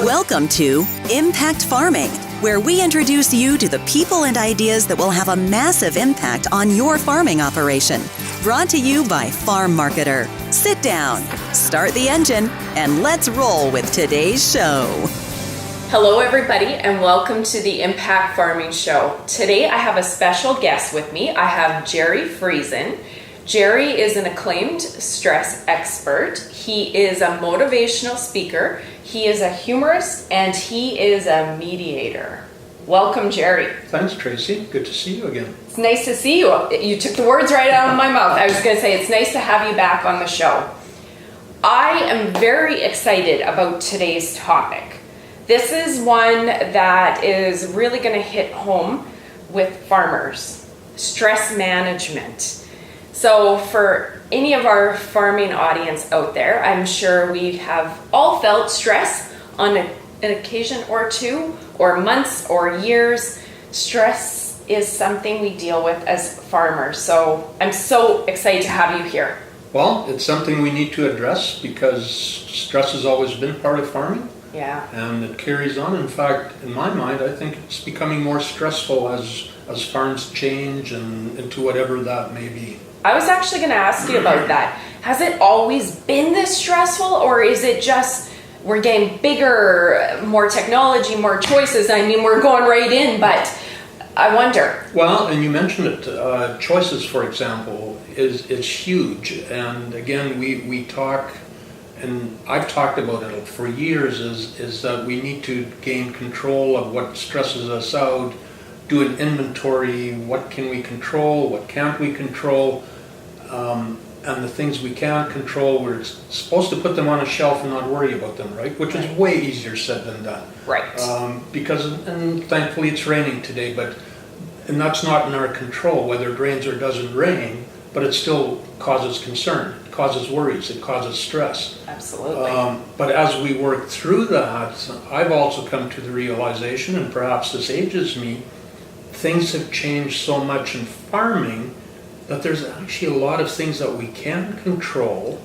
Welcome to Impact Farming, where we introduce you to the people and ideas that will have a massive impact on your farming operation. Brought to you by Farm Marketer. Sit down, start the engine, and let's roll with today's show. Hello everybody and welcome to the Impact Farming Show. Today I have a special guest with me. I have Gerry Friesen. Gerry is an acclaimed stress expert. He is a motivational speaker. He is a humorist and he is a mediator. Welcome, Gerry. Thanks, Tracy. Good to see you again. It's nice to see you. You took the words right out of my mouth. I was going to say it's nice to have you back on the show. I am very excited about today's topic. This is one that is really going to hit home with farmers. Stress management. So for any of our farming audience out there, I'm sure we have all felt stress on an occasion or two, or months or years. Stress is something we deal with as farmers. So I'm so excited to have you here. Well, it's something we need to address because stress has always been part of farming. Yeah. And it carries on. In fact, in my mind, I think it's becoming more stressful as farms change and into whatever that may be. I was actually going to ask you about that. Has it always been this stressful, or is it just we're getting bigger, more technology, more choices? I mean, we're going right in, but I wonder. Well, and you mentioned it. Choices, for example, is huge. And again, we talk, and I've talked about it for years, is that we need to gain control of what stresses us out, do an inventory, what can we control, what can't we control, and the things we can't control, we're supposed to put them on a shelf and not worry about them, right? Which is way easier said than done. Right. Because, and thankfully it's raining today, and that's not in our control, whether it rains or doesn't rain, but it still causes concern, it causes worries, it causes stress. Absolutely. But as we work through that, I've also come to the realization, and perhaps this ages me, things have changed so much in farming that there's actually a lot of things that we can control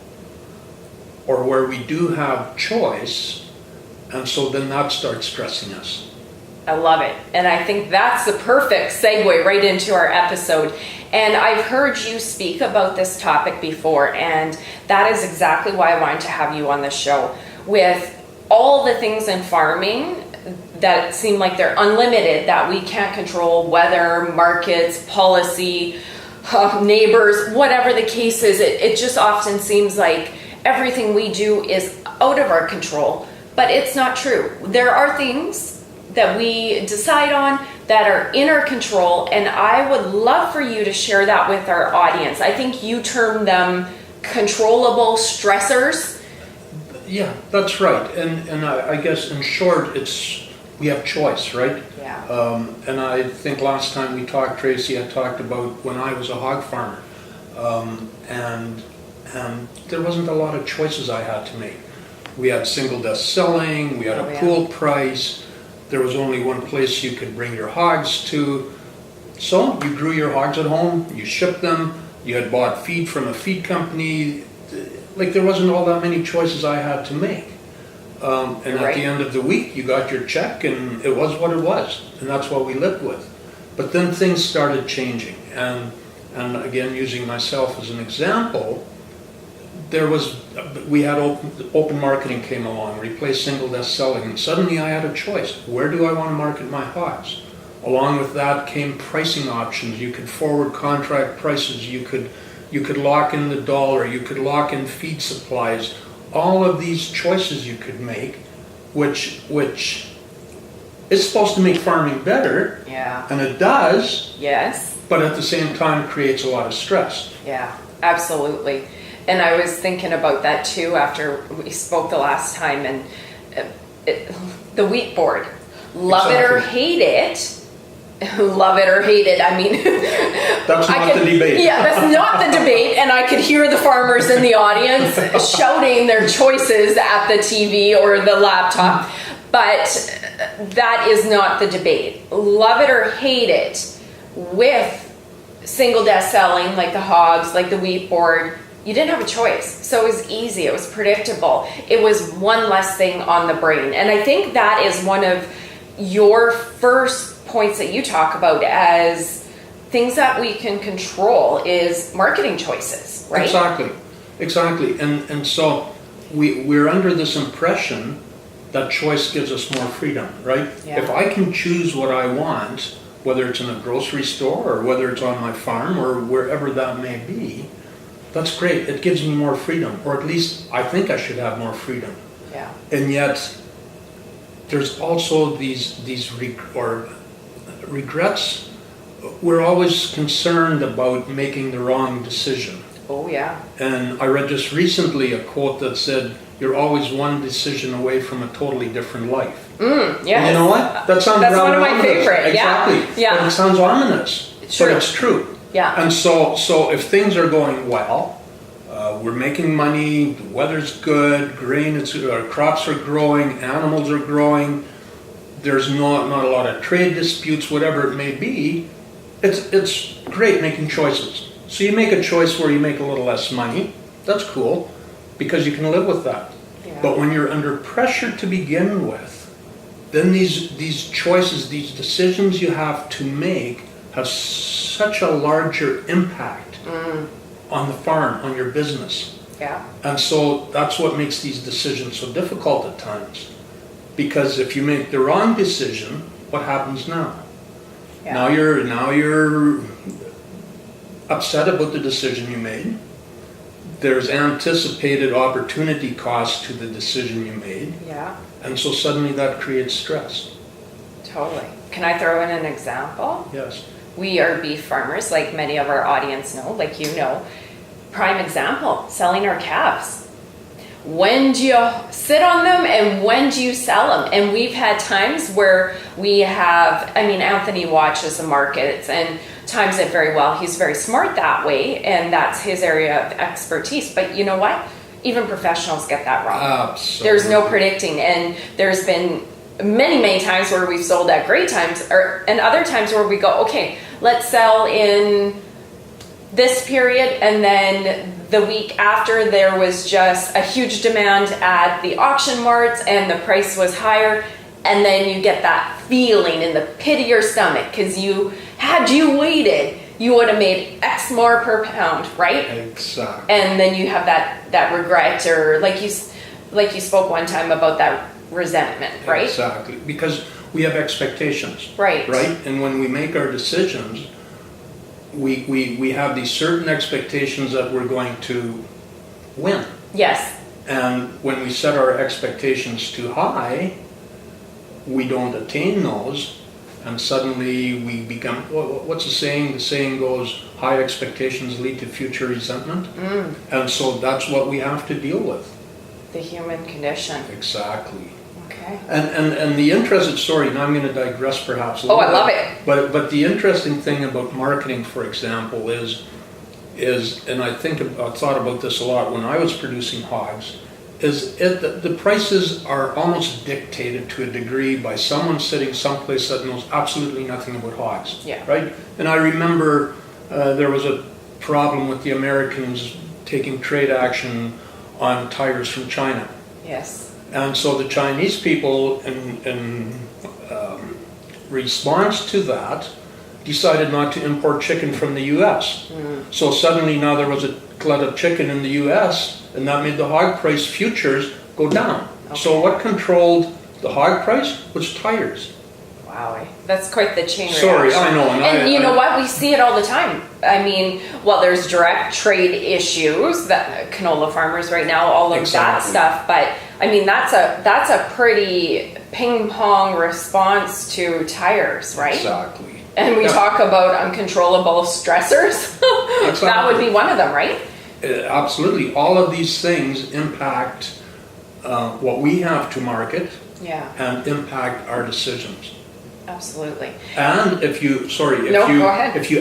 or where we do have choice, and so then that starts stressing us. I love it. And I think that's the perfect segue right into our episode. And I've heard you speak about this topic before, and that is exactly why I wanted to have you on the show. With all the things in farming that seem like they're unlimited, that we can't control, weather, markets, policy, neighbors, whatever the case is, it just often seems like everything we do is out of our control, but it's not true. There are things that we decide on that are in our control, and I would love for you to share that with our audience. I think you term them controllable stressors. Yeah, that's right. And I guess in short, we have choice, right? Yeah. And I think last time we talked, Tracy, I talked about when I was a hog farmer. And there wasn't a lot of choices I had to make. We had single desk selling, we had a pool price, there was only one place you could bring your hogs to. So you grew your hogs at home, you shipped them, you had bought feed from a feed company. Like there wasn't all that many choices I had to make. And at the end of the week, you got your check and it was what it was. And that's what we lived with. But then things started changing. And again, using myself as an example, we had open marketing came along, replaced single desk selling. And suddenly I had a choice. Where do I want to market my hogs? Along with that came pricing options. You could forward contract prices. You could lock in the dollar. You could lock in feed supplies. All of these choices you could make, which is supposed to make farming better. Yeah. And it does. Yes. But at the same time creates a lot of stress. Yeah, absolutely. And I was thinking about that too after we spoke the last time, and the wheat board. Love it or hate it. Love it or hate it. I mean, that's not the debate. Yeah, that's not the debate. And I could hear the farmers in the audience shouting their choices at the TV or the laptop. But that is not the debate. Love it or hate it with single desk selling, like the hogs, like the wheat board. you didn't have a choice. So it was easy. It was predictable. It was one less thing on the brain. And I think that is one of your first points that you talk about as things that we can control is marketing choices, right? Exactly. And so we're under this impression that choice gives us more freedom, right? Yeah. If I can choose what I want, whether it's in a grocery store or whether it's on my farm or wherever that may be, that's great. It gives me more freedom, or at least I think I should have more freedom. Yeah. And yet, there's also these regrets. We're always concerned about making the wrong decision. Oh, yeah. And I read just recently a quote that said, "You're always one decision away from a totally different life." Yeah. You know what? That's one of my favorite. Exactly. Yeah. But it sounds ominous. True. But it's true. Yeah. And so if things are going well, we're making money, the weather's good, our crops are growing, animals are growing, there's not a lot of trade disputes, whatever it may be, it's great making choices. So you make a choice where you make a little less money, that's cool, because you can live with that. Yeah. But when you're under pressure to begin with, then these choices, these decisions you have to make have such a larger impact on the farm, on your business. Yeah. And so that's what makes these decisions so difficult at times. Because if you make the wrong decision, what happens now? Yeah. Now you're upset about the decision you made. There's anticipated opportunity cost to the decision you made. Yeah. And so suddenly that creates stress. Totally. Can I throw in an example? Yes. We are beef farmers, like many of our audience know, like you know. Prime example, selling our calves. When do you sit on them and when do you sell them? And we've had times where we have, Anthony watches the markets and times it very well. He's very smart that way, and that's his area of expertise. But you know what? Even professionals get that wrong. Absolutely. There's no predicting, and there's been many times where we've sold at great times, and other times where we go, okay, let's sell in this period, and then the week after there was just a huge demand at the auction marts and the price was higher, and then you get that feeling in the pit of your stomach because had you waited, you would have made X more per pound, right? Exactly. And then you have that regret, or like you spoke one time about that resentment, right? Exactly, because we have expectations. Right. Right? And when we make our decisions, we have these certain expectations that we're going to win. Yes. And when we set our expectations too high, we don't attain those, and suddenly we become, what's the saying? The saying goes, high expectations lead to future resentment. And so that's what we have to deal with. The human condition. Exactly. Okay. And the interesting story, now I'm going to digress perhaps a little bit. I love it. But the interesting thing about marketing, for example, is and I thought about this a lot when I was producing hogs, the prices are almost dictated to a degree by someone sitting someplace that knows absolutely nothing about hogs. Yeah. Right? And I remember there was a problem with the Americans taking trade action on tires from China. Yes. And so the Chinese people, in response to that, decided not to import chicken from the U.S. So suddenly now there was a glut of chicken in the U.S., and that made the hog price futures go down. Okay. So what controlled the hog price was tires. Wow, that's quite the chain reaction. Sorry, I know. And you know what? We see it all the time. There's direct trade issues that canola farmers right now, all of that stuff. But that's a pretty ping pong response to tires, right? Exactly. And we talk about uncontrollable stressors. That would be one of them, right? Absolutely. All of these things impact what we have to market. Yeah. And impact our decisions. Absolutely. And if you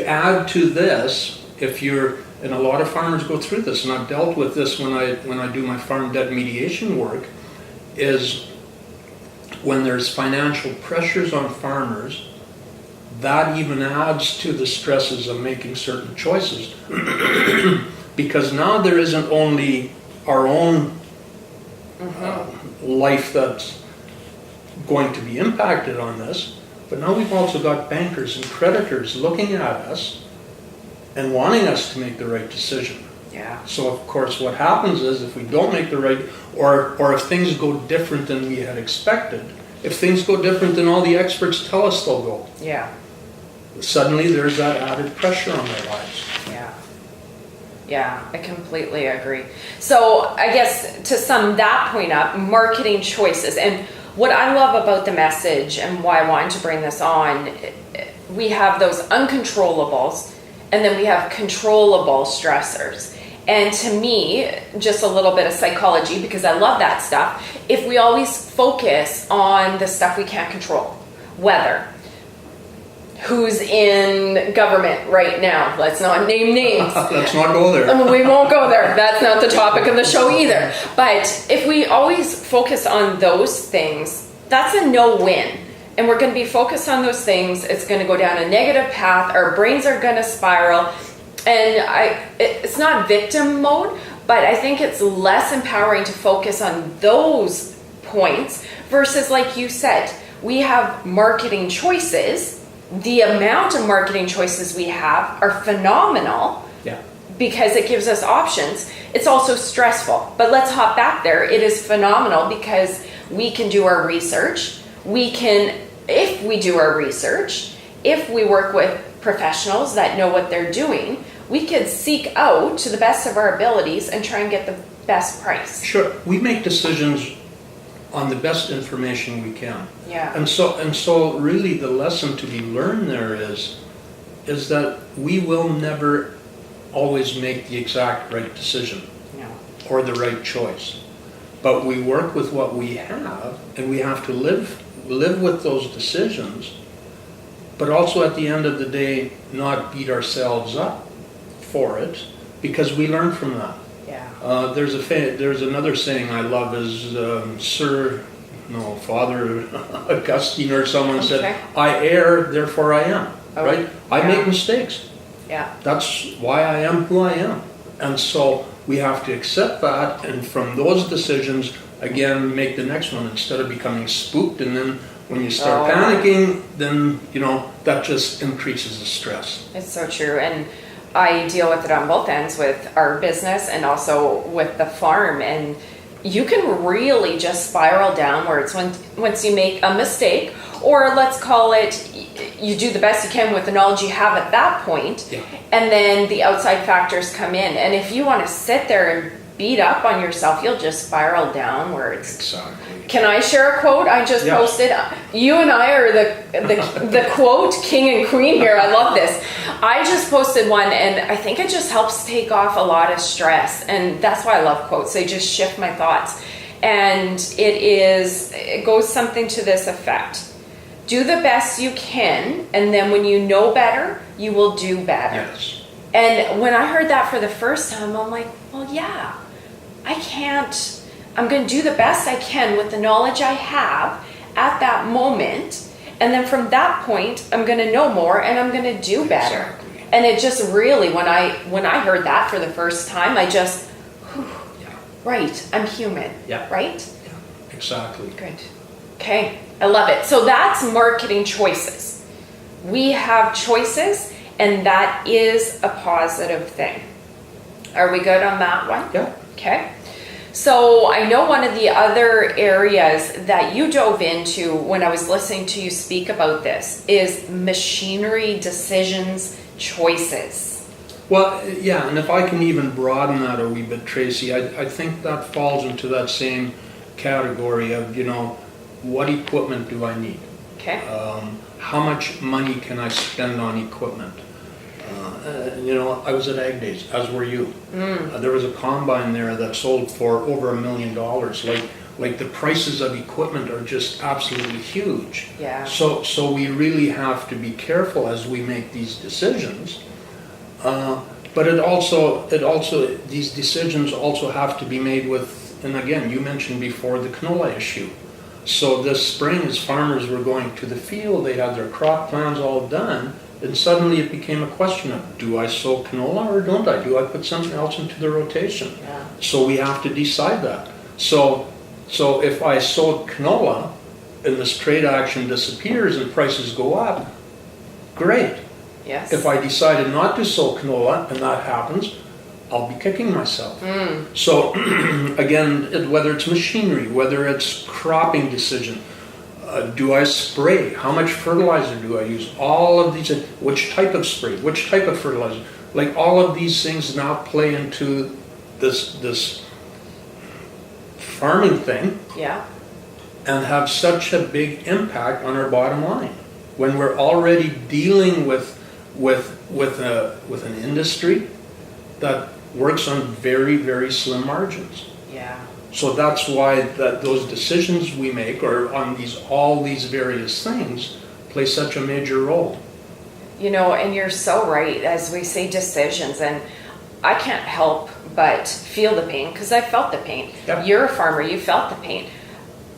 add to this, and a lot of farmers go through this, and I've dealt with this when I do my farm debt mediation work, is when there's financial pressures on farmers, that even adds to the stresses of making certain choices. Because now there isn't only our own life that's going to be impacted on this, but now we've also got bankers and creditors looking at us and wanting us to make the right decision. Yeah. So of course what happens is if we don't make the right, or if things go different than we had expected, if things go different than all the experts tell us they'll go, Yeah. suddenly there's that added pressure on their lives. Yeah. Yeah, I completely agree. So I guess to sum that point up, marketing choices. And what I love about the message and why I wanted to bring this on, we have those uncontrollables and then we have controllable stressors. And to me, just a little bit of psychology, because I love that stuff, if we always focus on the stuff we can't control, weather, who's in government right now, let's not name names. Let's not go there. We won't go there. That's not the topic of the show either. But if we always focus on those things, that's a no-win. And we're going to be focused on those things. It's going to go down a negative path. Our brains are going to spiral. And it's not victim mode, but I think it's less empowering to focus on those points versus, like you said, we have marketing choices. The amount of marketing choices we have are phenomenal. Yeah. Because it gives us options. It's also stressful, but let's hop back there. It is phenomenal because we can do our research. We can, if we do our research, if we work with professionals that know what they're doing, we could seek out to the best of our abilities and try and get the best price. Sure, we make decisions on the best information we can. Yeah. And so really the lesson to be learned there is that we will never always make the exact right decision. No. Or the right choice. But we work with what we have, and we have to live with those decisions, but also at the end of the day not beat ourselves up for it, because we learn from that. Yeah. There's another saying I love is Father Augustine or someone said, I err, therefore I am. Right? I make mistakes. Yeah. That's why I am who I am. And so we have to accept that, and from those decisions, again, make the next one instead of becoming spooked. And then when you start panicking, then, that just increases the stress. It's so true. And I deal with it on both ends with our business and also with the farm. And you can really just spiral downwards once you make a mistake, or let's call it, you do the best you can with the knowledge you have at that point, and then the outside factors come in. And if you want to sit there and beat up on yourself, you'll just spiral downwards. Exactly. Can I share a quote I just posted? You and I are the quote king and queen here. I love this. I just posted one, and I think it just helps take off a lot of stress. And that's why I love quotes. They just shift my thoughts. And it goes something to this effect. Do the best you can, and then when you know better, you will do better. Yes. And when I heard that for the first time, I'm like, well, yeah, I'm going to do the best I can with the knowledge I have at that moment. And then from that point, I'm going to know more and I'm going to do better. Exactly. And it just really, when I heard that for the first time, I just, right, I'm human. Yeah. Right? Yeah, exactly. Good. Okay, I love it. So that's marketing choices. We have choices, and that is a positive thing. Are we good on that one? Yeah. Okay. So I know one of the other areas that you dove into when I was listening to you speak about this is machinery decisions, choices. Well, yeah, and if I can even broaden that a wee bit, Tracy, I think that falls into that same category of, what equipment do I need? Okay. How much money can I spend on equipment? I was at Ag Days, as were you. There was a combine there that sold for over $1 million. Like the prices of equipment are just absolutely huge. Yeah. So we really have to be careful as we make these decisions. But these decisions also have to be made with, and again, you mentioned before the canola issue. So this spring, as farmers were going to the field, they had their crop plans all done, And suddenly it became a question of, do I sow canola or don't I? Do I put something else into the rotation? Yeah. So we have to decide that. So if I sowed canola and this trade action disappears and prices go up, great. Yes. If I decided not to sow canola and that happens, I'll be kicking myself. So again, whether it's machinery, whether it's cropping decision, do I spray? How much fertilizer do I use? All of these, which type of spray, which type of fertilizer? Like all of these things now play into this farming thing. Yeah. And have such a big impact on our bottom line when we're already dealing with an industry that works on very, very slim margins. Yeah. So that's why those decisions we make or on all these various things play such a major role. You know, and you're so right as we say decisions, and I can't help but feel the pain because I felt the pain. Yep. You're a farmer, you felt the pain.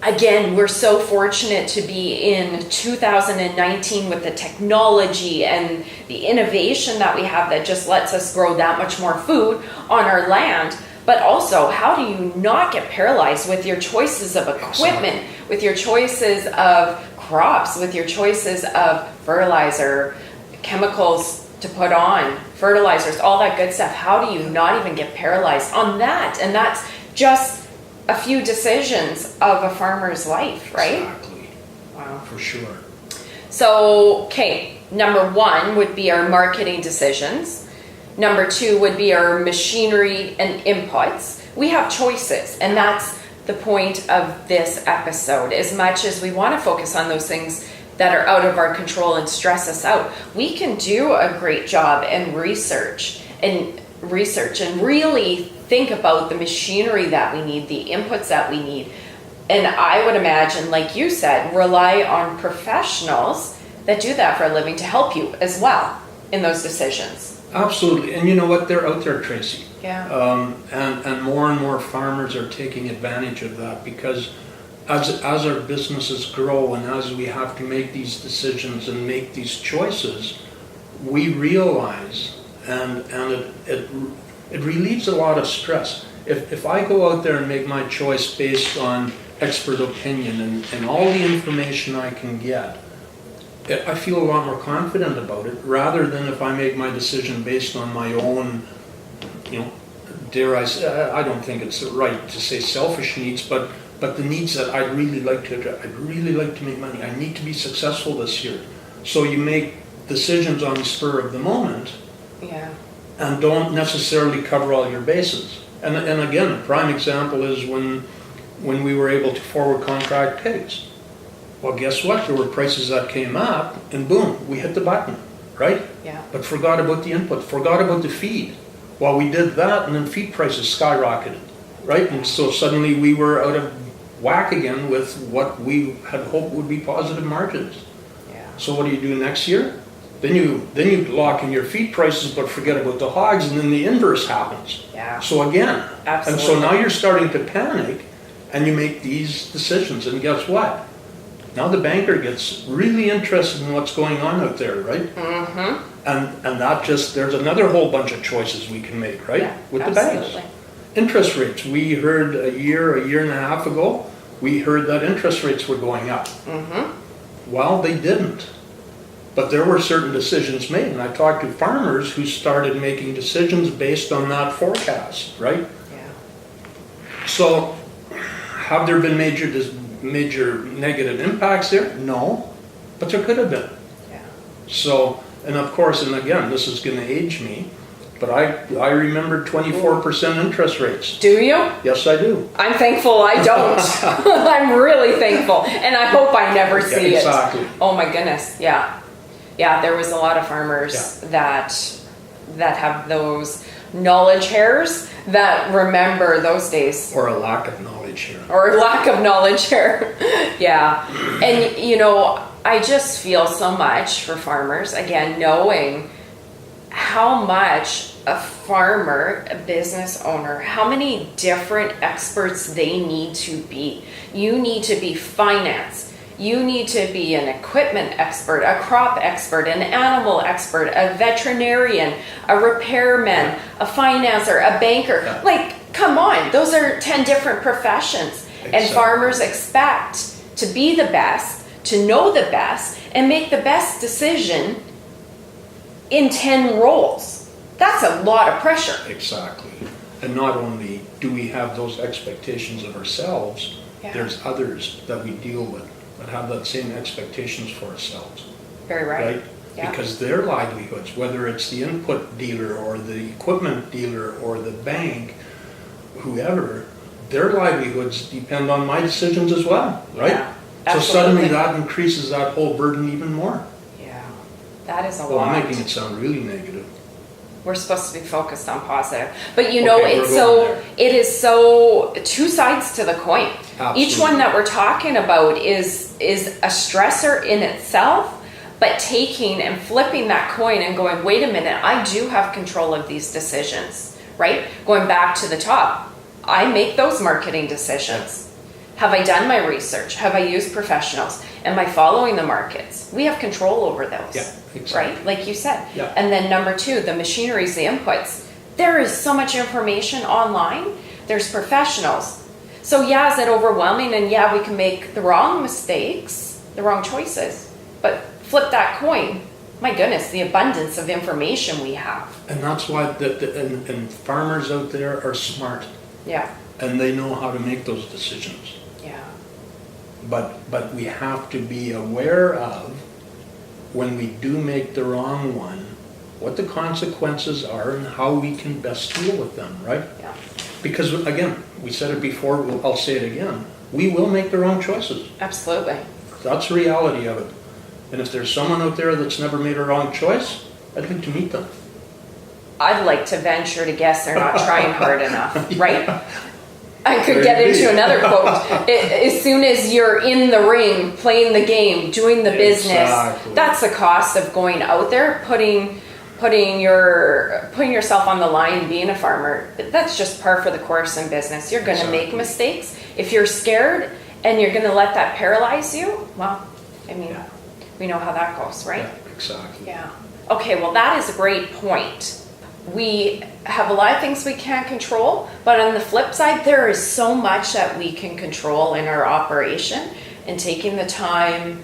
Again, we're so fortunate to be in 2019 with the technology and the innovation that we have that just lets us grow that much more food on our land. But also, how do you not get paralyzed with your choices of equipment, with your choices of crops, with your choices of fertilizer, chemicals to put on, fertilizers, all that good stuff? How do you not even get paralyzed on that? And that's just a few decisions of a farmer's life, right? Exactly. Wow. For sure. So, okay, number one would be our marketing decisions. Number two would be our machinery and inputs. We have choices, and that's the point of this episode. As much as we want to focus on those things that are out of our control and stress us out, we can do a great job in research and really think about the machinery that we need, the inputs that we need. And I would imagine, like you said, rely on professionals that do that for a living to help you as well in those decisions. Absolutely. And you know what? They're out there, Tracy. Yeah. And more farmers are taking advantage of that because as our businesses grow and as we have to make these decisions and make these choices, we realize and it relieves a lot of stress. If I go out there and make my choice based on expert opinion and all the information I can get, I feel a lot more confident about it rather than if I make my decision based on my own, dare I say, I don't think it's right to say selfish needs, but the needs that I'd really like to make money. I need to be successful this year. So you make decisions on the spur of the moment. Yeah. And don't necessarily cover all your bases. And again, a prime example is when we were able to forward contract pigs. Well, guess what? There were prices that came up, and boom, we hit the button, right? Yeah. But forgot about the input, forgot about the feed. Well, we did that, and then feed prices skyrocketed, right? And so suddenly we were out of whack again with what we had hoped would be positive margins. Yeah. So what do you do next year? Then you lock in your feed prices, but forget about the hogs, and then the inverse happens. Yeah. So again, Absolutely. and so now you're starting to panic, and you make these decisions, and guess what? Now the banker gets really interested in what's going on out there, right? Mm-hmm. And that just, there's another whole bunch of choices we can make, right? Yeah, with absolutely. the banks. Interest rates, we heard a year and a half ago, we heard that interest rates were going up. Mm-hmm. Well, they didn't. But there were certain decisions made, and I talked to farmers who started making decisions based on that forecast, right? Yeah. So, have there been major negative impacts there? No, but there could have been. Yeah. So, and of course, and again, this is going to age me, but I remember 24% interest rates. Do you? Yes, I do. I'm thankful I don't. I'm really thankful, and I hope I never see exactly. it. Oh my goodness, yeah. Yeah, there was a lot of farmers that have those knowledge hairs that remember those days. Or a lack of knowledge here. Or lack of knowledge here. Yeah. And, I just feel so much for farmers, again, knowing how much a farmer, a business owner, how many different experts they need to be. You need to be finance. You need to be an equipment expert, a crop expert, an animal expert, a veterinarian, a repairman, a financer, a banker. Yeah. Like, come on, those are 10 different professions. And Exactly. farmers expect to be the best, to know the best, and make the best decision in 10 roles. That's a lot of pressure. Exactly. And not only do we have those expectations of ourselves, Yeah. there's others that we deal with that have that same expectations for ourselves, Very right. right? Yeah. Because their livelihoods, whether it's the input dealer or the equipment dealer or the bank, whoever, their livelihoods depend on my decisions as well, right? Yeah, So suddenly absolutely. that increases that whole burden even more. Yeah, that is a Well, I'm lot. making it sound really negative. We're supposed to be focused on positive, but you know, Okay, it's we're so, going there. it is so two sides to the coin. Each Absolutely. one that we're talking about is a stressor in itself, but taking and flipping that coin and going, wait a minute, I do have control of these decisions, right? Going back to the top, I make those marketing decisions. Have I done my research? Have I used professionals? Am I following the markets? We have control over those, Yeah, exactly. right? Like you said. Yeah. And then number two, the machineries, the inputs. There is so much information online. There's professionals. So yeah, is it overwhelming? And yeah, we can make the wrong mistakes, the wrong choices. But flip that coin. My goodness, the abundance of information we have. And that's why and farmers out there are smart Yeah, and they know how to make those decisions. yeah, But we have to be aware of, when we do make the wrong one, what the consequences are and how we can best deal with them, right? yeah. Because again, we said it before, I'll say it again, we will make the wrong choices. Absolutely. That's the reality of it. And if there's someone out there that's never made a wrong choice, I'd like to meet them. I'd like to venture to guess they're not trying hard enough, right? I could Could get be. into another quote. As soon as you're in the ring, playing the game, doing the business, Exactly. that's the cost of going out there, putting yourself on the line, being a farmer. That's just par for the course in business. You're going to make Exactly. mistakes. If you're scared and you're going to let that paralyze you, well, I mean, Yeah. we know how that goes, right? Yeah, exactly. Yeah. Okay, well, that is a great point. We have a lot of things we can't control, but on the flip side, there is so much that we can control in our operation, and taking the time,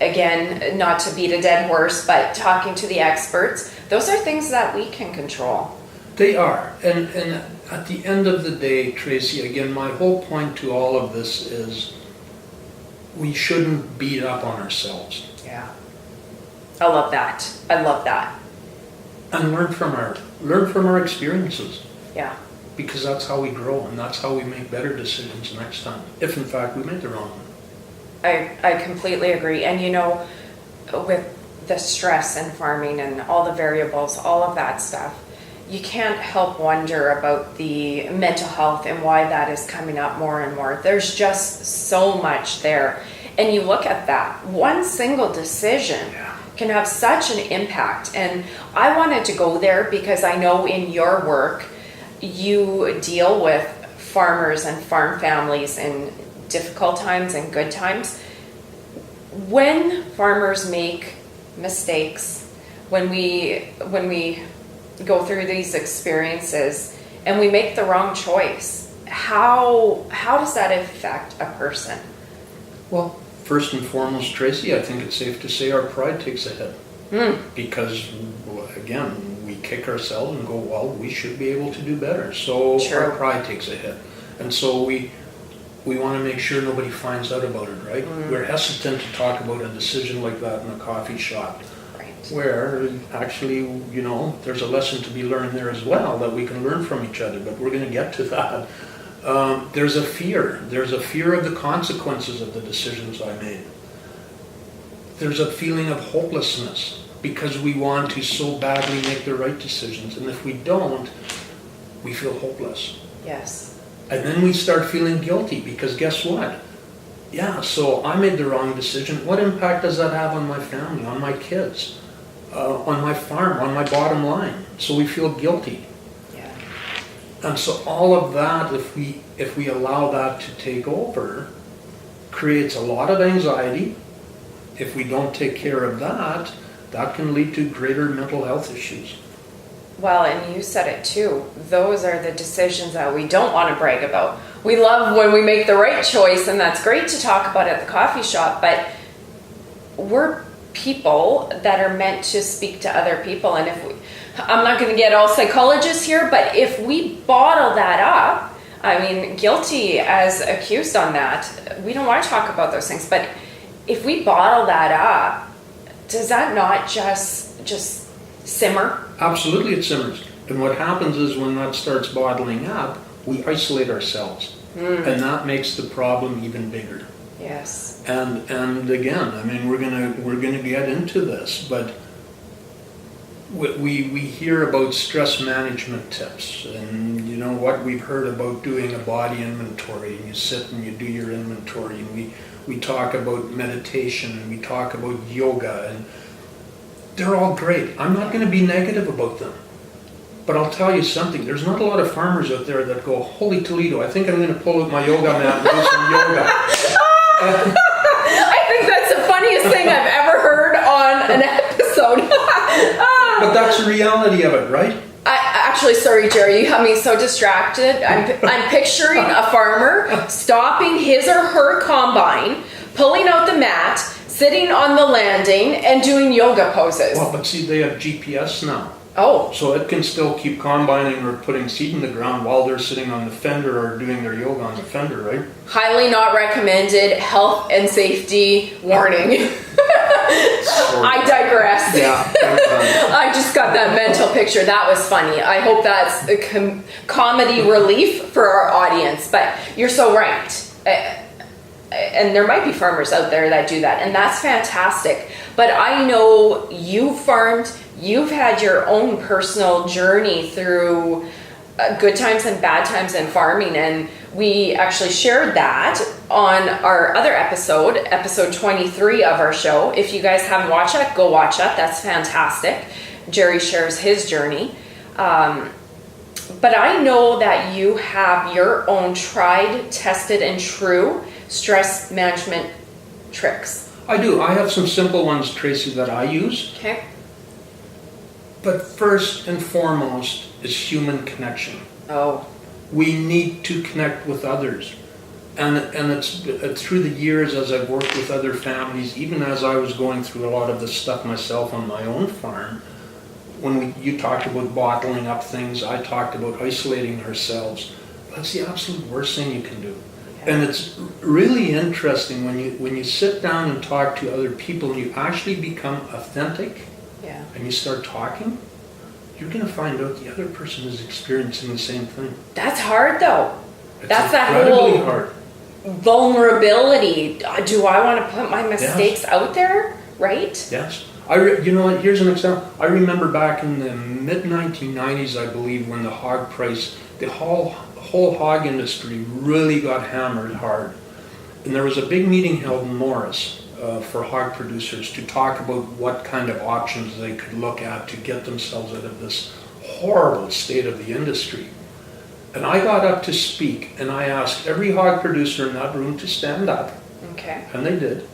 again, not to beat a dead horse, but talking to the experts, those are things that we can control. They are. And at the end of the day, Tracy, again, my whole point to all of this is we shouldn't beat up on ourselves. Yeah. I love that. I love that. And learn from our experiences, Yeah. because that's how we grow and that's how we make better decisions next time, if in fact we make the wrong one. I completely agree. And you know, with the stress in farming and all the variables, all of that stuff, you can't help wonder about the mental health and why that is coming up more and more. There's just so much there. And you look at that, one single decision can have such an impact. And I wanted to go there because I know in your work, you deal with farmers and farm families in difficult times and good times. When farmers make mistakes, when we go through these experiences and we make the wrong choice, how does that affect a person? Well, first and foremost, Tracy, I think it's safe to say our pride takes a hit. Because, again, we kick ourselves and go, well, we should be able to do better. So True. our pride takes a hit. And so we want to make sure nobody finds out about it, right? We're hesitant to talk about a decision like that in a coffee shop, Right. where actually, there's a lesson to be learned there as well, that we can learn from each other, but we're going to get to that. There's a fear. There's a fear of the consequences of the decisions I made. There's a feeling of hopelessness because we want to so badly make the right decisions. And if we don't, we feel hopeless. Yes. And then we start feeling guilty because guess what? Yeah, so I made the wrong decision. What impact does that have on my family, on my kids, on my farm, on my bottom line? So we feel guilty. Yeah. And so all of that, if we allow that to take over, creates a lot of anxiety. If we don't take care of that, that can lead to greater mental health issues. Well, and you said it too. Those are the decisions that we don't want to brag about. We love when we make the right choice, and that's great to talk about at the coffee shop, but we're people that are meant to speak to other people. And if we, I'm not going to get all psychologists here, but if we bottle that up, I mean, guilty as accused on that, we don't want to talk about those things. But if we bottle that up, does that not just simmer? Absolutely, it simmers. And what happens is when that starts bottling up, we isolate ourselves. And that makes the problem even bigger. Yes. And again, I mean, we're gonna get into this, but we hear about stress management tips, and you know what, we've heard about doing a body inventory, and you sit and you do your inventory, and we talk about meditation, and we talk about yoga, and they're all great. I'm not going to be negative about them, but I'll tell you something, there's not a lot of farmers out there that go, holy Toledo, I think I'm going to pull out my yoga mat and do some yoga. I think that's the funniest thing I've ever heard on an episode. But that's the reality of it, right? Actually, sorry, Gerry, you have me so distracted. I'm picturing a farmer stopping his or her combine, pulling out the mat, sitting on the landing, and doing yoga poses. Well, but see, they have GPS now. Oh. So it can still keep combining or putting seed in the ground while they're sitting on the fender or doing their yoga on the fender, right? Highly not recommended. Health and safety warning. I digress. Yeah. I just got that mental picture. That was funny. I hope that's a comedy relief for our audience. But you're so right. And there might be farmers out there that do that, and that's fantastic. But I know you've farmed, you've had your own personal journey through good times and bad times in farming, and we actually shared that on our other episode 23 of our show. If you guys haven't watched that, go watch that. That's fantastic. Gerry shares his journey. But I know that you have your own tried, tested, and true stress management tricks. I do. I have some simple ones, Tracy, that I use. Okay. But first and foremost is human connection. Oh. We need to connect with others. And it's through the years as I've worked with other families, even as I was going through a lot of this stuff myself on my own farm, when you talked about bottling up things, I talked about isolating ourselves. That's the absolute worst thing you can do. And it's really interesting when you sit down and talk to other people and you actually become authentic, and you start talking, you're going to find out the other person is experiencing the same thing. That's hard though. That's that whole hard. Vulnerability. Do I want to put my mistakes out there? Right? Yes. You know what? Here's an example. I remember back in the mid-1990s, I believe, when the hog price, the whole hog industry really got hammered hard. And there was a big meeting held in Morris for hog producers to talk about what kind of options they could look at to get themselves out of this horrible state of the industry. And I got up to speak, and I asked every hog producer in that room to stand up. Okay. And they did.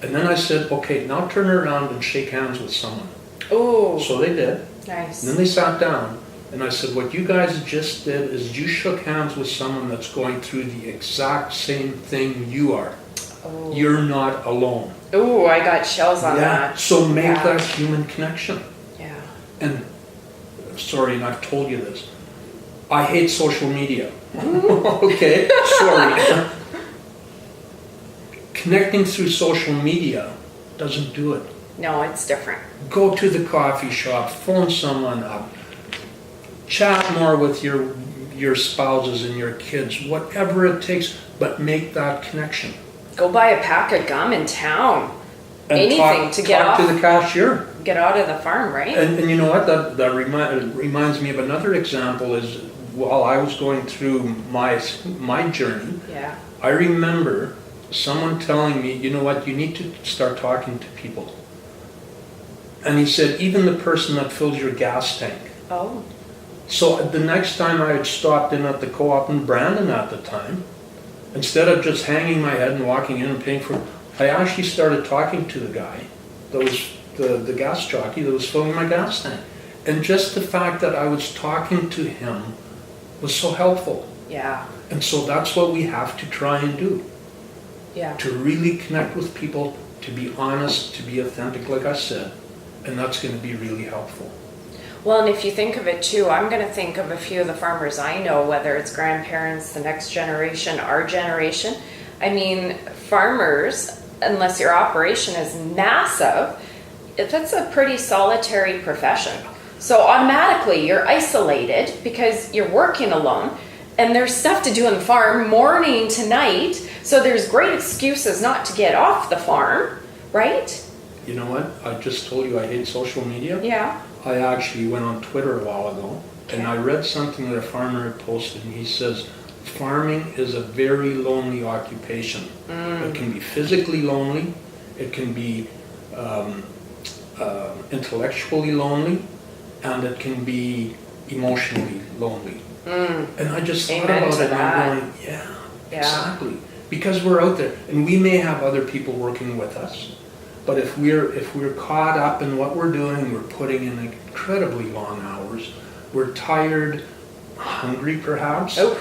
And then I said, okay, now turn around and shake hands with someone. Oh. So they did. Nice. And then they sat down, and I said, what you guys just did is you shook hands with someone that's going through the exact same thing you are. Oh. You're not alone. Oh, I got chills on that. So make that human connection. Yeah. And sorry, and I've told you this, I hate social media. Okay, sorry. Connecting through social media doesn't do it. No, it's different. Go to the coffee shop, phone someone up, chat more with your spouses and your kids, whatever it takes, but make that connection. Go buy a pack of gum in town. And anything to get talk off. to the cashier. Get out of the farm, right? And you know what? That reminds me of another example. Is while I was going through my journey, yeah. I remember someone telling me, you know what? You need to start talking to people. And he said, even the person that fills your gas tank. Oh. So the next time I had stopped in at the co-op in Brandon at the time, Instead of just hanging my head and walking in and paying for, I actually started talking to the guy that was the gas jockey that was filling my gas tank. And just the fact that I was talking to him was so helpful. Yeah. And so that's what we have to try and do. Yeah. To really connect with people, to be honest, to be authentic, like I said. And that's going to be really helpful. Well, and if you think of it too, I'm going to think of a few of the farmers I know, whether it's grandparents, the next generation, our generation. I mean, farmers, unless your operation is massive, that's a pretty solitary profession. So automatically you're isolated because you're working alone, and there's stuff to do on the farm morning to night. So there's great excuses not to get off the farm, right? You know what? I just told you I hate social media. Yeah. I actually went on Twitter a while ago, and I read something that a farmer had posted, and he says, farming is a very lonely occupation. It can be physically lonely, it can be intellectually lonely, and it can be emotionally lonely. And I just thought about it, and I'm going, yeah, exactly. Because we're out there, and we may have other people working with us, but if we're caught up in what we're doing, we're putting in incredibly long hours, we're tired, hungry perhaps. Oh,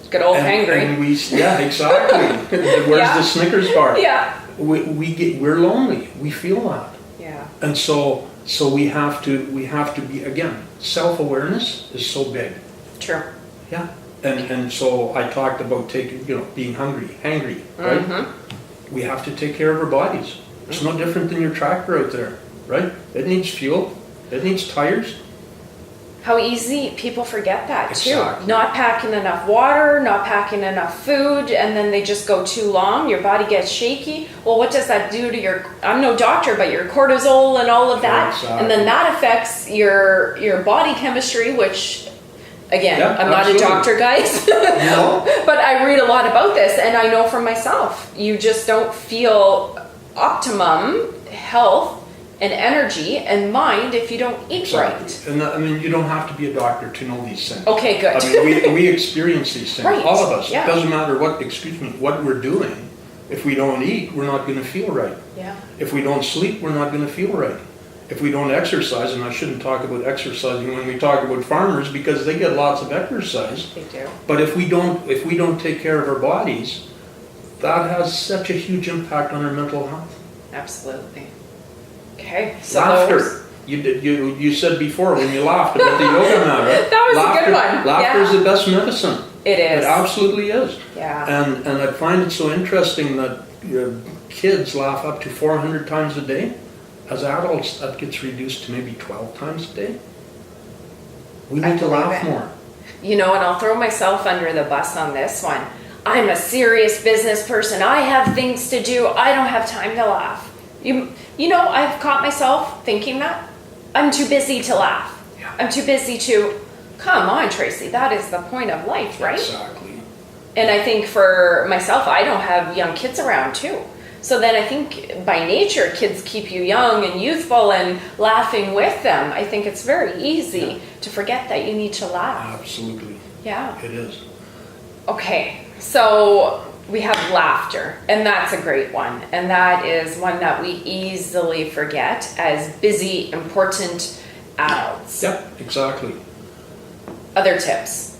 good old hangry. And yeah, exactly. Where's the Snickers bar? Yeah. We're lonely. We feel that. Yeah. And so we have to be, again, self-awareness is so big. True. Yeah. And so I talked about being hangry, right? Mm-hmm. We have to take care of our bodies. It's no different than your tractor out there, right? It needs fuel. It needs tires. How easy people forget that Exactly. too. Not packing enough water, not packing enough food, and then they just go too long. Your body gets shaky. Well, what does that do to your, I'm no doctor, but your cortisol and all of that. Exactly. And then that affects your body chemistry, which, again, I'm not a doctor, guys. No. But I read a lot about this, and I know from myself, you just don't feel optimum health and energy and mind if you don't eat right. And I mean, you don't have to be a doctor to know these things. Okay, good. I mean, we experience these things, Right. all of us. Yeah. It doesn't matter what we're doing. If we don't eat, we're not going to feel right. Yeah. If we don't sleep, we're not going to feel right. If we don't exercise, and I shouldn't talk about exercising when we talk about farmers because they get lots of exercise. They do. But if we don't take care of our bodies, that has such a huge impact on our mental health. Absolutely. Okay. So Laughter. You said before when you laughed about the yoga mat, right? That was laughter, a good one. Laughter is the best medicine. It is. It absolutely is. Yeah. And I find it so interesting that kids laugh up to 400 times a day. As adults, that gets reduced to maybe 12 times a day. We need to laugh more. You know, and I'll throw myself under the bus on this one. I'm a serious business person. I have things to do. I don't have time to laugh. You know, I've caught myself thinking that. I'm too busy to laugh. Yeah. I'm too busy to, come on, Tracy, that is the point of life, right? Exactly. And I think for myself, I don't have young kids around too. So then I think by nature, kids keep you young and youthful and laughing with them. I think it's very easy to forget that you need to laugh. Absolutely. Yeah. It is. Okay, so we have laughter, and that's a great one. And that is one that we easily forget as busy, important adults. Yep, exactly. Other tips?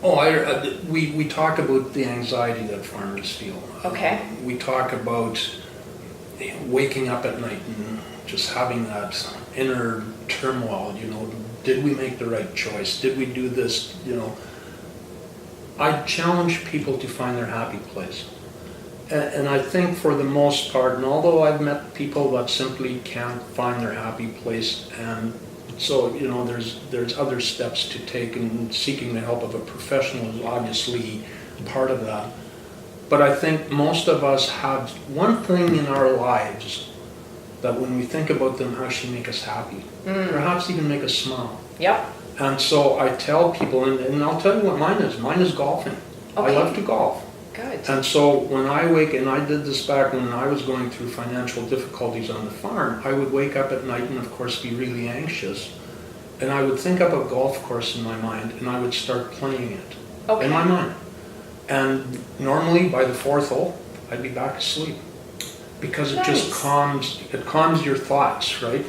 Oh, we talk about the anxiety that farmers feel. Okay. We talk about waking up at night and just having that inner turmoil, did we make the right choice? Did we do this, I challenge people to find their happy place. And I think for the most part, and although I've met people that simply can't find their happy place, and so, there's other steps to take, and seeking the help of a professional is obviously part of that. But I think most of us have one thing in our lives that when we think about them actually make us happy, perhaps even make us smile. Yep. And so I tell people, and I'll tell you what mine is. Mine is golfing. Okay. I love to golf. Good. And so when I wake, and I did this back when I was going through financial difficulties on the farm, I would wake up at night and of course be really anxious. And I would think up a golf course in my mind and I would start playing it in my mind. And normally by the fourth hole, I'd be back asleep. Because it just calms your thoughts, right?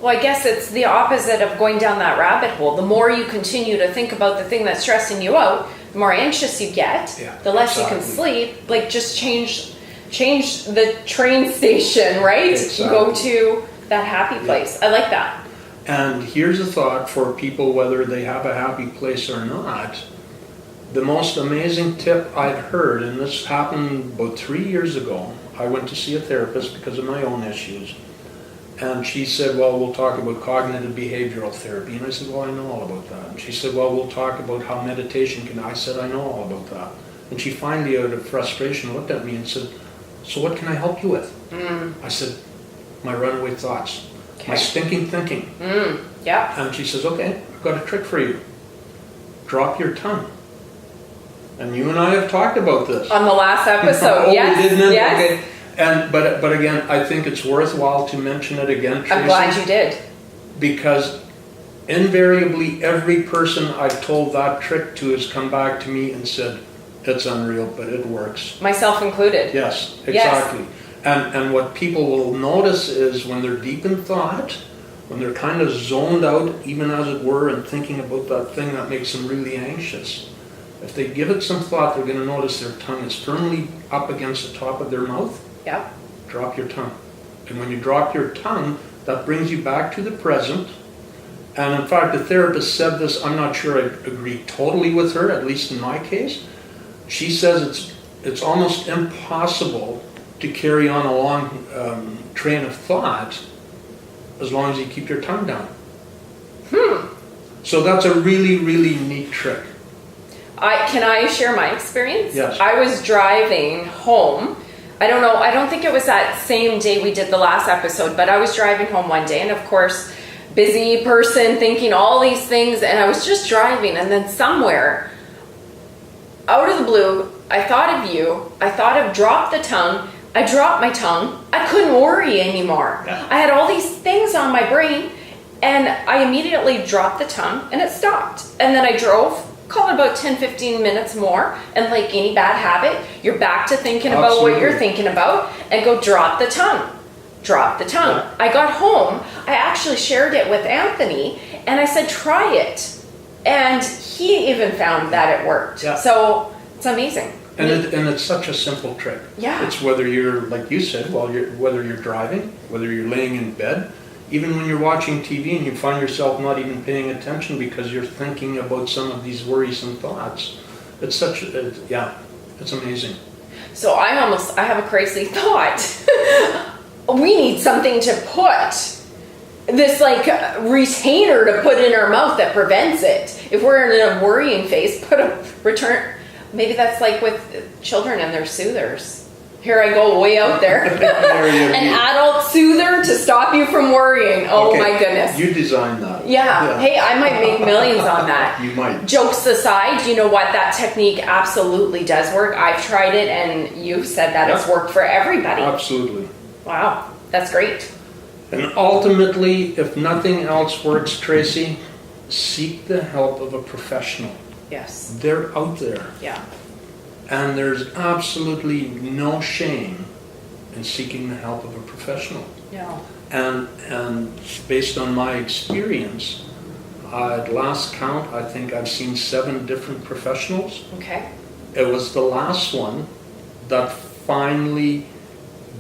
Well, I guess it's the opposite of going down that rabbit hole. The more you continue to think about the thing that's stressing you out, the more anxious you get, the less you can sleep. Like, just change the train station, right? Exactly. Go to that happy place. I like that. And here's a thought for people, whether they have a happy place or not. The most amazing tip I'd heard, and this happened about 3 years ago. I went to see a therapist because of my own issues. And she said, well, we'll talk about cognitive behavioral therapy. And I said, well, I know all about that. And she said, well, we'll talk about how meditation can... I said, I know all about that. And she finally, out of frustration, looked at me and said, so what can I help you with? I said, my runaway thoughts, my stinking thinking. And she says, okay, I've got a trick for you. Drop your tongue. And you and I have talked about this. On the last episode, yes. We didn't? Yes. Okay. And but again, I think it's worthwhile to mention it again, Tracy. I'm glad you did. Because invariably every person I've told that trick to has come back to me and said, it's unreal, but it works. Myself included. Yes, exactly. Yes. And what people will notice is when they're deep in thought, when they're kind of zoned out, even as it were, and thinking about that thing that makes them really anxious, if they give it some thought, they're going to notice their tongue is firmly up against the top of their mouth. Yeah. Drop your tongue. And when you drop your tongue, that brings you back to the present. And in fact, the therapist said this, I'm not sure I agree totally with her, at least in my case. She says it's almost impossible to carry on a long train of thought as long as you keep your tongue down. So that's a really, really neat trick. Can I share my experience? Yes. I was driving home. I don't think it was that same day we did the last episode, but I was driving home one day, and of course, busy person thinking all these things, and I was just driving, and then somewhere, out of the blue, I thought of you. I thought of drop the tongue. I dropped my tongue. I couldn't worry anymore. Yeah. I had all these things on my brain, and I immediately dropped the tongue, and it stopped. And then I drove, call it about 10-15 minutes more, and like any bad habit, you're back to thinking about what you're thinking about, and go drop the tongue. Drop the tongue. Yeah. I got home, I actually shared it with Anthony, and I said, try it. And he even found that it worked. Yeah. So it's amazing. And it's such a simple trick. Yeah. It's whether you're, like you said, whether you're driving, whether you're laying in bed, even when you're watching TV and you find yourself not even paying attention because you're thinking about some of these worrisome thoughts. It's it's amazing. So I have a crazy thought. We need something to put, this like retainer to put in our mouth that prevents it. If we're in a worrying phase, put a return. Maybe that's like with children and their soothers. Here I go way out there. An adult soother to stop you from worrying. Oh Okay, my goodness. You designed that. Yeah. Hey, I might make millions on that. You might. Jokes aside, you know what? That technique absolutely does work. I've tried it, and you've said that it's worked for everybody. Absolutely. Wow. That's great. And ultimately, if nothing else works, Tracy, seek the help of a professional. Yes. They're out there. Yeah. And there's absolutely no shame in seeking the help of a professional. Yeah. And based on my experience, at last count, I think I've seen 7 different professionals. Okay. It was the last one that finally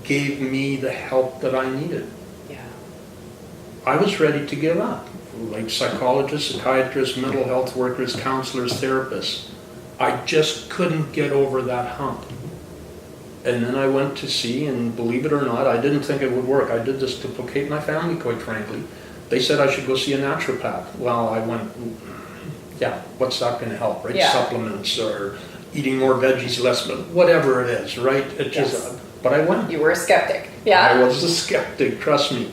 gave me the help that I needed. Yeah. I was ready to give up, like psychologists, psychiatrists, mental health workers, counselors, therapists. I just couldn't get over that hump. And then I went to see, and believe it or not, I didn't think it would work. I did this to placate my family, quite frankly. They said I should go see a naturopath. Well, I went, yeah, what's that going to help, right? Yeah. Supplements or eating more veggies, less, whatever it is, right? It just, but I went. You were a skeptic. Yeah. I was a skeptic, trust me.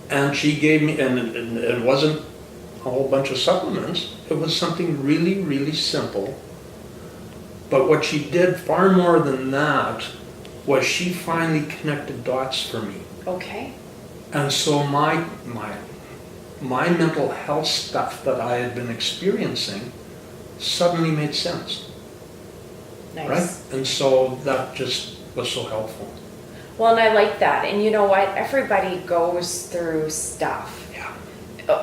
And she gave me, and it wasn't a whole bunch of supplements. It was something really, really simple. But what she did far more than that was she finally connected dots for me. Okay. And so my mental health stuff that I had been experiencing suddenly made sense. Nice. right? And so that just was so helpful. Well, and I like that. And you know what? Everybody goes through stuff. Yeah.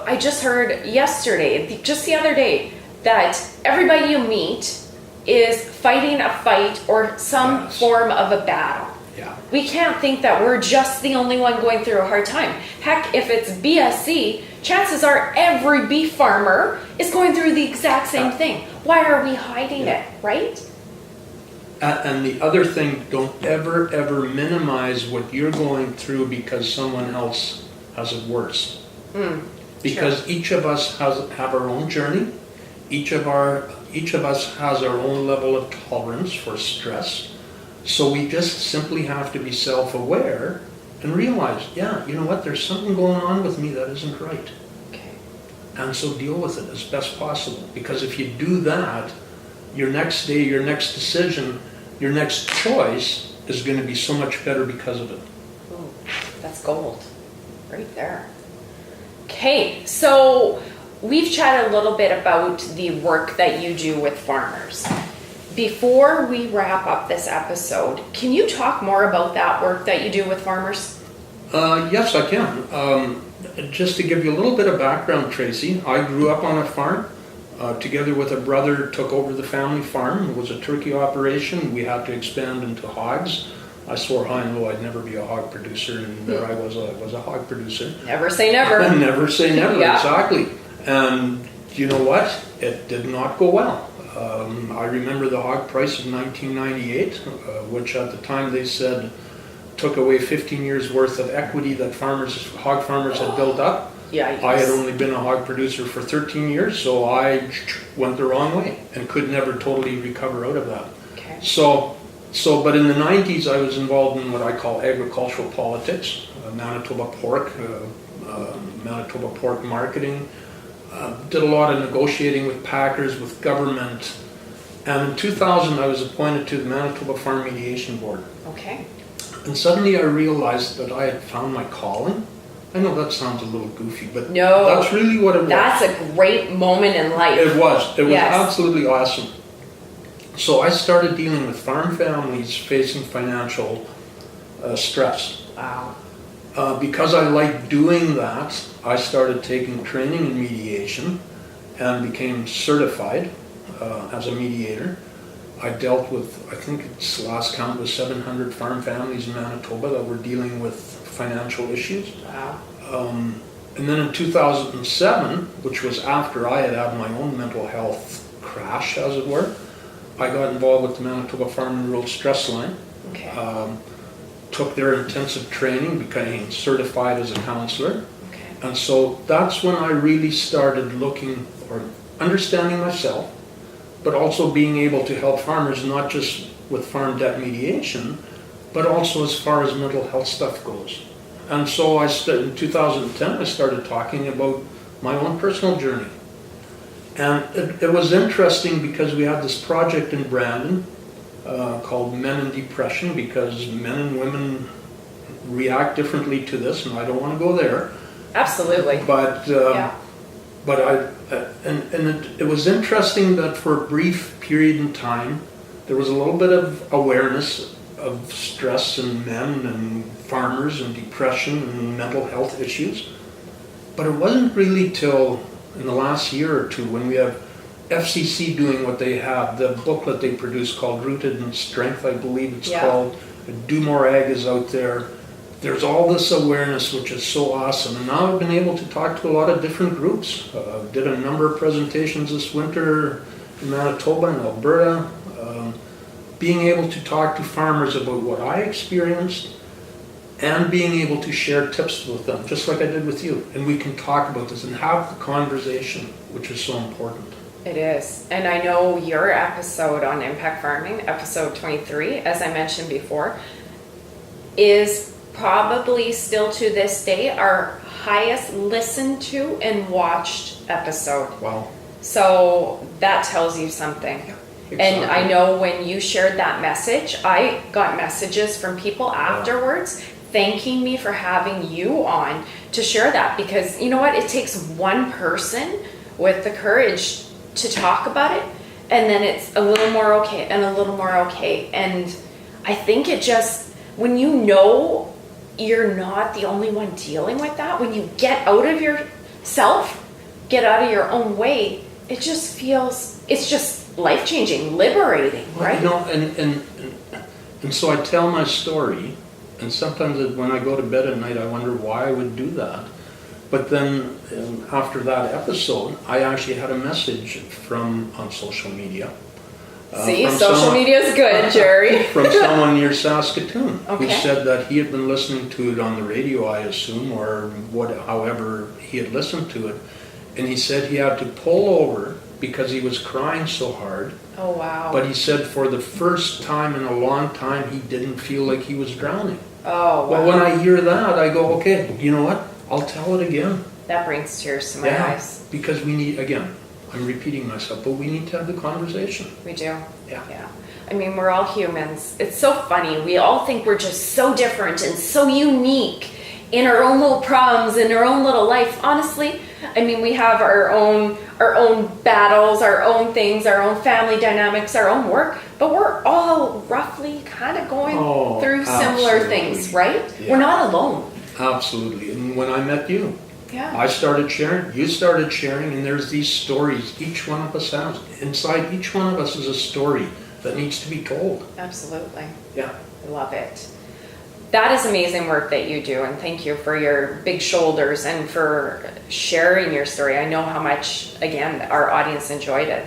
I just heard yesterday, just the other day, that everybody you meet is fighting a fight or some Yes. form of a battle. Yeah. We can't think that we're just the only one going through a hard time. Heck, if it's BSC, chances are every beef farmer is going through the exact same thing. Why are we hiding it, right? And the other thing, don't ever minimize what you're going through because someone else has it worse. Because each of us have our own journey. Each of us has our own level of tolerance for stress. So we just simply have to be self-aware and realize, yeah, you know what, there's something going on with me that isn't right. Okay. And so deal with it as best possible. Because if you do that, your next day, your next decision, your next choice is going to be so much better because of it. Ooh, that's gold right there. Okay, so we've chatted a little bit about the work that you do with farmers. Before we wrap up this episode, can you talk more about that work that you do with farmers? Yes, I can. Just to give you a little bit of background, Tracy, I grew up on a farm. Together with a brother, took over the family farm. It was a turkey operation. We had to expand into hogs. I swore high and low I'd never be a hog producer, and there I was a hog producer. Never say never. Never say never, Yeah. exactly. And you know what? It did not go well. I remember the hog price of 1998, which at the time they said took away 15 years worth of equity that hog farmers had built up. Yeah. I had only been a hog producer for 13 years, so I went the wrong way and could never totally recover out of that. Okay. But in the 90s, I was involved in what I call agricultural politics, Manitoba pork marketing. Did a lot of negotiating with packers, with government. And in 2000, I was appointed to the Manitoba Farm Mediation Board. Okay. And suddenly I realized that I had found my calling. I know that sounds a little goofy, but No, that's really what it was. That's a great moment in life. It was. It was Yes. absolutely awesome. So I started dealing with farm families facing financial stress. Wow. Because I liked doing that, I started taking training in mediation and became certified as a mediator. I dealt with, I think its last count was 700 farm families in Manitoba that were dealing with financial issues. Wow. And then in 2007, which was after I had had my own mental health crash, as it were, I got involved with the Manitoba Farm and Rural Stress Line. Okay. Took their intensive training, became certified as a counselor. Okay. And so that's when I really started looking or understanding myself, but also being able to help farmers, not just with farm debt mediation, but also as far as mental health stuff goes. And so in 2010, I started talking about my own personal journey. And it was interesting because we had this project in Brandon called Men in Depression, because men and women react differently to this, and I don't want to go there. Absolutely. But it was interesting that for a brief period in time, there was a little bit of awareness of stress in men and farmers and depression and mental health issues. But it wasn't really till in the last year or two when we have FCC doing what they have, the booklet they produced called Rooted in Strength, I believe it's called. Do More Ag is out there. There's all this awareness, which is so awesome. And now I've been able to talk to a lot of different groups. Did a number of presentations this winter in Manitoba and Alberta. Being able to talk to farmers about what I experienced and being able to share tips with them, just like I did with you. And we can talk about this and have the conversation, which is so important. It is. And I know your episode on impact farming, episode 23, as I mentioned before, is probably still to this day our highest listened to and watched episode. Wow. So that tells you something. Exactly. And I know when you shared that message, I got messages from people afterwards thanking me for having you on to share that, because you know what, it takes one person with the courage to talk about it, and then it's a little more okay and a little more okay. And I think it just, when you know you're not the only one dealing with that, when you get out of yourself, get out of your own way, it just feels, it's just life-changing, liberating, right? And so I tell my story, and sometimes when I go to bed at night, I wonder why I would do that. But then after that episode, I actually had a message on social media. See, social media is good, Gerry. From someone near Saskatoon, Okay. who said that he had been listening to it on the radio, I assume, or however he had listened to it. And he said he had to pull over because he was crying so hard. Oh, wow. But he said for the first time in a long time, he didn't feel like he was drowning. Oh, wow. Well, when I hear that, I go, okay, you know what? I'll tell it again. That brings tears to my eyes. Because we need, again, I'm repeating myself, but we need to have the conversation. We do. Yeah. I mean, we're all humans. It's so funny. We all think we're just so different and so unique in our own little problems, in our own little life. Honestly, I mean, we have our own battles, our own things, our own family dynamics, our own work, but we're all roughly kind of going through similar things, right? Yeah. We're not alone. Absolutely. And when I met you, Yeah. I started sharing, you started sharing, and there's these stories each one of us has. Inside each one of us is a story that needs to be told. Absolutely. Yeah. I love it. That is amazing work that you do, and thank you for your big shoulders and for sharing your story. I know how much, again, our audience enjoyed it.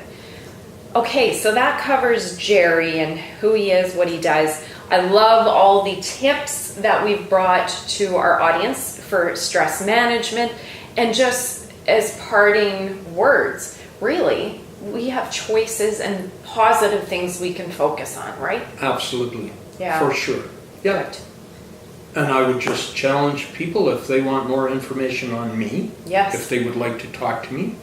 Okay, so that covers Gerry and who he is, what he does. I love all the tips that we've brought to our audience for stress management, and just as parting words, really, we have choices and positive things we can focus on, right? Absolutely. Yeah. For sure. Yeah. Good. And I would just challenge people, if they want more information on me, Yes. if they would like to talk to me,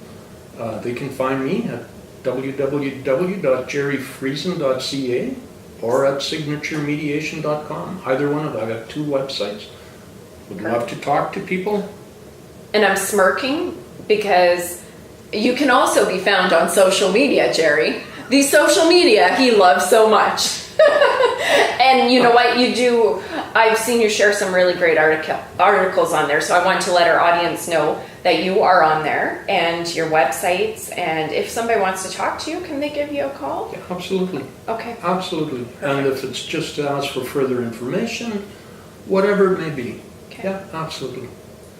they can find me at www.gerryfriesen.ca or at signaturemediation.com. Either one of them. I've got 2 websites. Would love to talk to people. And I'm smirking because you can also be found on social media, Gerry. The social media he loves so much. And you know what you do, I've seen you share some really great articles on there, so I want to let our audience know that you are on there and your websites, and if somebody wants to talk to you, can they give you a call? Yeah, absolutely. Okay. Absolutely. And if it's just to ask for further information, whatever it may be. Okay. Yeah, absolutely.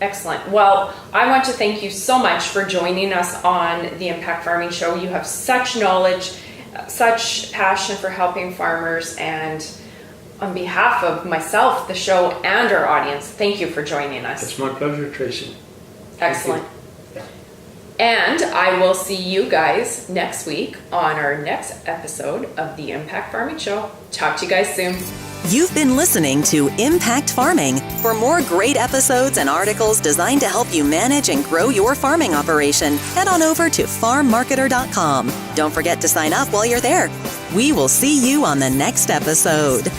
Excellent. Well, I want to thank you so much for joining us on the Impact Farming Show. You have such knowledge, such passion for helping farmers, and on behalf of myself, the show, and our audience, thank you for joining us. It's my pleasure, Tracy. Excellent. Yeah. And I will see you guys next week on our next episode of the Impact Farming Show. Talk to you guys soon. You've been listening to Impact Farming. For more great episodes and articles designed to help you manage and grow your farming operation, head on over to farmmarketer.com. Don't forget to sign up while you're there. We will see you on the next episode.